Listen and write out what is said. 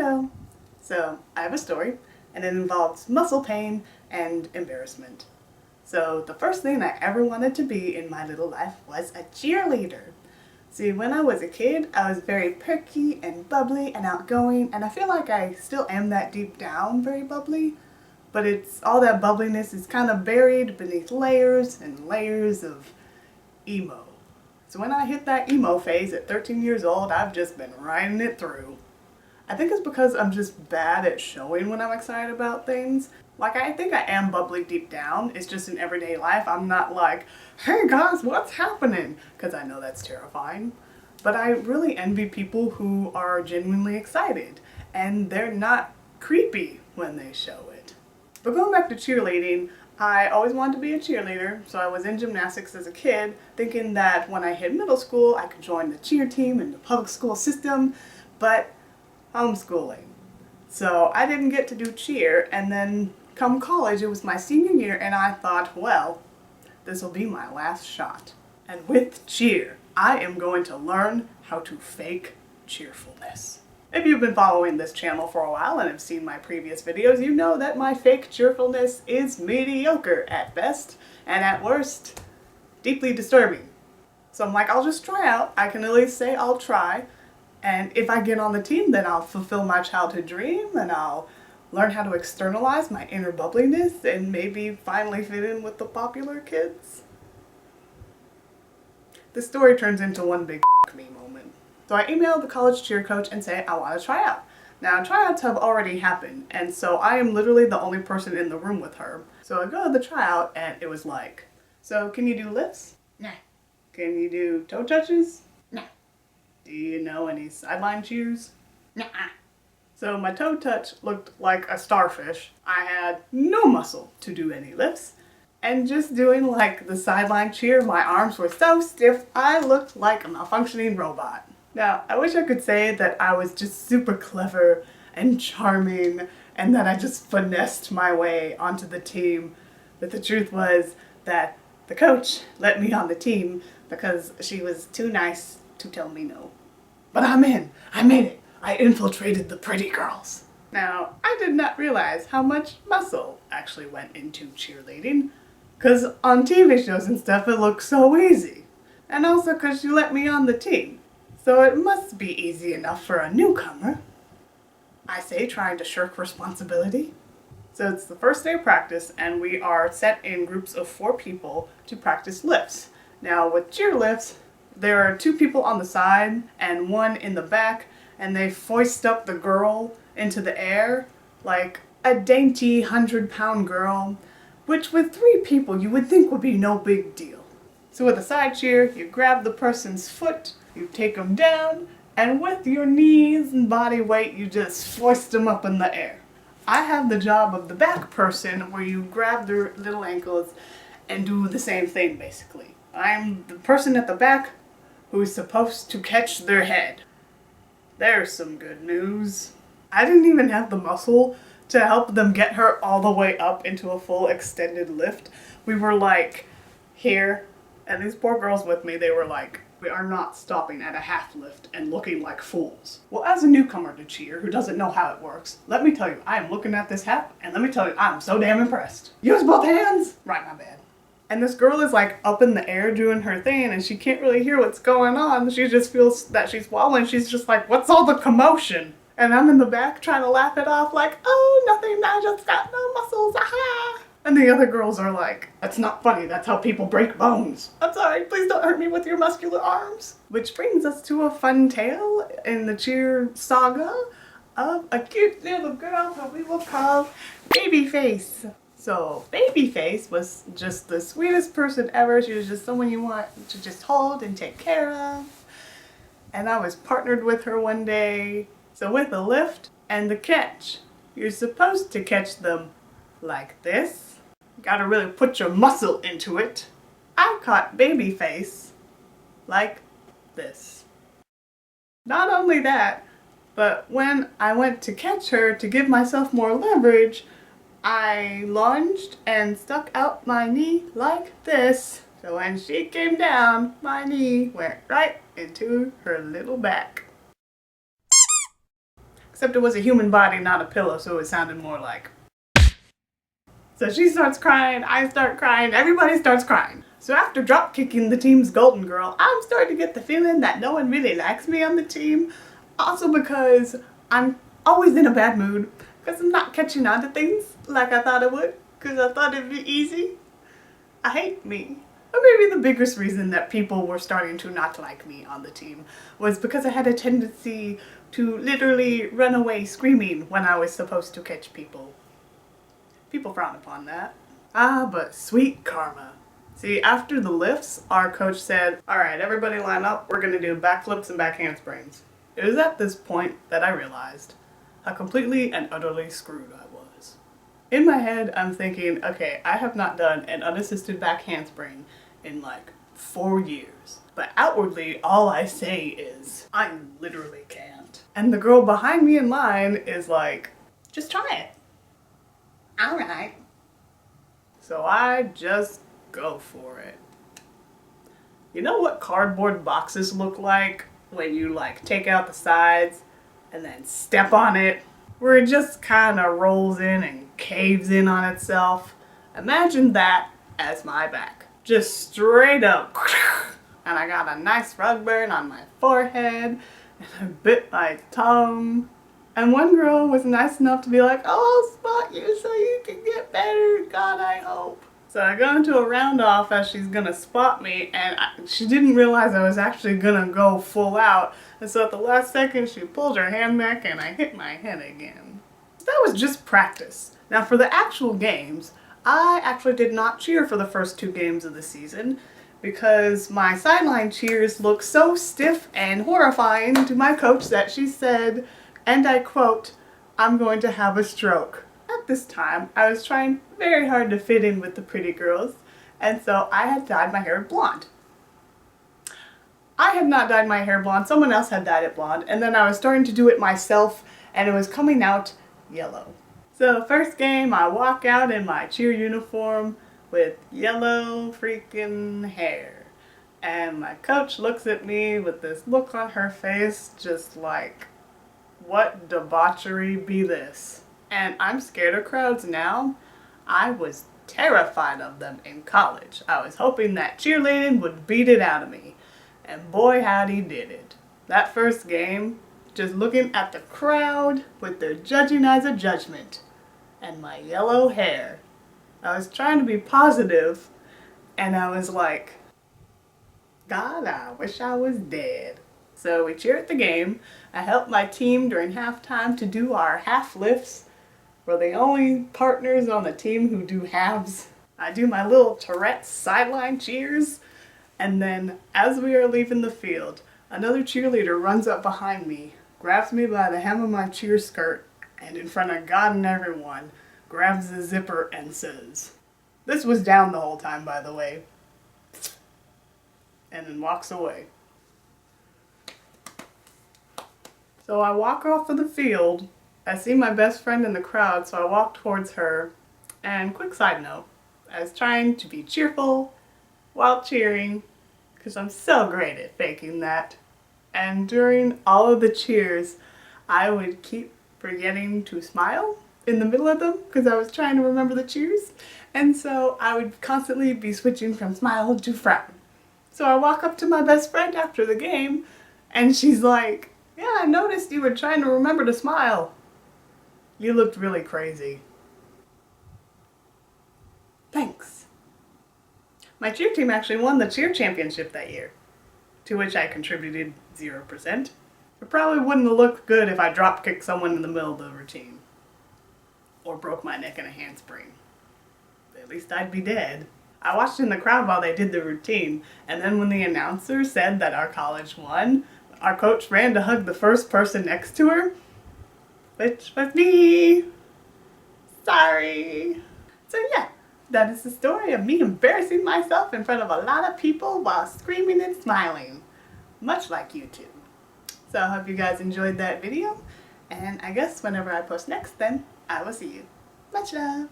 Hello! So, I have a story, and it involves muscle pain and embarrassment. So, the first thing I ever wanted to be in my little life was a cheerleader. See, when I was a kid, I was very perky and bubbly and outgoing, and I feel like I still am that deep down, very bubbly. But all that bubbliness is kind of buried beneath layers and layers of emo. So when I hit that emo phase at 13 years old, I've just been riding it through. I think it's because I'm just bad at showing when I'm excited about things. Like, I think I am bubbly deep down. It's just in everyday life. I'm not like, hey guys, what's happening? Because I know that's terrifying. But I really envy people who are genuinely excited. And they're not creepy when they show it. But going back to cheerleading, I always wanted to be a cheerleader, so I was in gymnastics as a kid, thinking that when I hit middle school, I could join the cheer team in the public school system, but homeschooling. So I didn't get to do cheer, and then come college, it was my senior year, and I thought, well, this will be my last shot. And with cheer, I am going to learn how to fake cheerfulness. If you've been following this channel for a while and have seen my previous videos, you know that my fake cheerfulness is mediocre at best, and at worst, deeply disturbing. So I'm like, I'll just try out. I can at least say I'll try, and if I get on the team, then I'll fulfill my childhood dream, and I'll learn how to externalize my inner bubbliness, and maybe finally fit in with the popular kids. The story turns into one big me moment. So I emailed the college cheer coach and say I want to try out. Now tryouts have already happened, and so I am literally the only person in the room with her. So I go to the tryout and it was like, so can you do lifts? Nah. Can you do toe touches? Nah. Do you know any sideline cheers? Nah. So my toe touch looked like a starfish. I had no muscle to do any lifts. And just doing like the sideline cheer, my arms were so stiff, I looked like a malfunctioning robot. Now, I wish I could say that I was just super clever and charming and that I just finessed my way onto the team. But the truth was that the coach let me on the team because she was too nice to tell me no. But I'm in. I made it. I infiltrated the pretty girls. Now, I did not realize how much muscle actually went into cheerleading. Because on TV shows and stuff, it looks so easy. And also because she let me on the team. So it must be easy enough for a newcomer. I say, trying to shirk responsibility. So it's the first day of practice, and we are set in groups of 4 people to practice lifts. Now with cheer lifts, there are 2 people on the side and 1 in the back, and they foist up the girl into the air like a dainty 100-pound girl, which with 3 people you would think would be no big deal. So with a side cheer, you grab the person's foot, you take them down, and with your knees and body weight, you just foist them up in the air. I have the job of the back person where you grab their little ankles and do the same thing basically. I'm the person at the back who's supposed to catch their head. There's some good news. I didn't even have the muscle to help them get her all the way up into a full extended lift. We were like here, and these poor girls with me, they were like, we are not stopping at a half lift and looking like fools. Well, as a newcomer to cheer who doesn't know how it works, let me tell you, I am looking at this half, and let me tell you, I'm so damn impressed. Use both hands! Right, my bad. And this girl is like up in the air doing her thing, and she can't really hear what's going on. She just feels that she's wobbling. She's just like, what's all the commotion? And I'm in the back trying to laugh it off like, oh, nothing, I just got no muscles, aha! And the other girls are like, that's not funny, that's how people break bones. I'm sorry, please don't hurt me with your muscular arms. Which brings us to a fun tale in the cheer saga of a cute little girl who we will call Babyface. So Babyface was just the sweetest person ever. She was just someone you want to just hold and take care of. And I was partnered with her one day. So with the lift and the catch, you're supposed to catch them like this. You gotta really put your muscle into it. I caught Babyface like this. Not only that, but when I went to catch her to give myself more leverage, I lunged and stuck out my knee like this. So when she came down, my knee went right into her little back. Except it was a human body, not a pillow, so it sounded more like. So she starts crying, I start crying, everybody starts crying. So after drop kicking the team's golden girl, I'm starting to get the feeling that no one really likes me on the team. Also because I'm always in a bad mood, because I'm not catching on to things like I thought I would, because I thought it'd be easy. I hate me. Or maybe the biggest reason that people were starting to not like me on the team was because I had a tendency to literally run away screaming when I was supposed to catch people. People frown upon that. Ah, but sweet karma. See, after the lifts, our coach said, alright, everybody line up, we're gonna do backflips and back handsprings. It was at this point that I realized how completely and utterly screwed I was. In my head, I'm thinking, okay, I have not done an unassisted back handspring in like 4 years. But outwardly, all I say is, I literally can't. And the girl behind me in line is like, just try it. Alright. So I just go for it. You know what cardboard boxes look like when you like take out the sides and then step on it? Where it just kind of rolls in and caves in on itself. Imagine that as my back. Just straight up. And I got a nice rug burn on my forehead and I bit my tongue. And one girl was nice enough to be like, oh, I'll spot you so you can get better, God, I hope. So I go into a round off as she's gonna spot me, and she didn't realize I was actually gonna go full out. And so at the last second, she pulled her hand back and I hit my head again. So that was just practice. Now for the actual games, I actually did not cheer for the first 2 games of the season because my sideline cheers looked so stiff and horrifying to my coach that she said, and I quote, I'm going to have a stroke. At this time, I was trying very hard to fit in with the pretty girls, and so I had dyed my hair blonde. I had not dyed my hair blonde, someone else had dyed it blonde, and then I was starting to do it myself, and it was coming out yellow. So first game, I walk out in my cheer uniform with yellow freaking hair. And my coach looks at me with this look on her face, just like, what debauchery be this? And I'm scared of crowds now. I was terrified of them in college. I was hoping that cheerleading would beat it out of me. And boy howdy did it. That first game, just looking at the crowd with their judging eyes of judgment and my yellow hair. I was trying to be positive and I was like, God, I wish I was dead. So we cheered the game. I helped my team during halftime to do our half lifts. We're the only partners on the team who do halves. I do my little Tourette's sideline cheers. And then as we are leaving the field, another cheerleader runs up behind me, grabs me by the hem of my cheer skirt, and in front of God and everyone, grabs the zipper and says, this was down the whole time, by the way, and then walks away. So I walk off of the field. I see my best friend in the crowd, so I walk towards her. And quick side note, I was trying to be cheerful while cheering, because I'm so great at faking that. And during all of the cheers, I would keep forgetting to smile in the middle of them, because I was trying to remember the cheers. And so I would constantly be switching from smile to frown. So I walk up to my best friend after the game, and she's like, yeah, I noticed you were trying to remember to smile. You looked really crazy. Thanks. My cheer team actually won the cheer championship that year, to which I contributed 0%. It probably wouldn't have looked good if I drop kicked someone in the middle of the routine. Or broke my neck in a handspring. At least I'd be dead. I watched in the crowd while they did the routine, and then when the announcer said that our college won, our coach ran to hug the first person next to her, which was me. Sorry. So yeah, that is the story of me embarrassing myself in front of a lot of people while screaming and smiling, much like you two. So I hope you guys enjoyed that video, and I guess whenever I post next then, I will see you. Much love.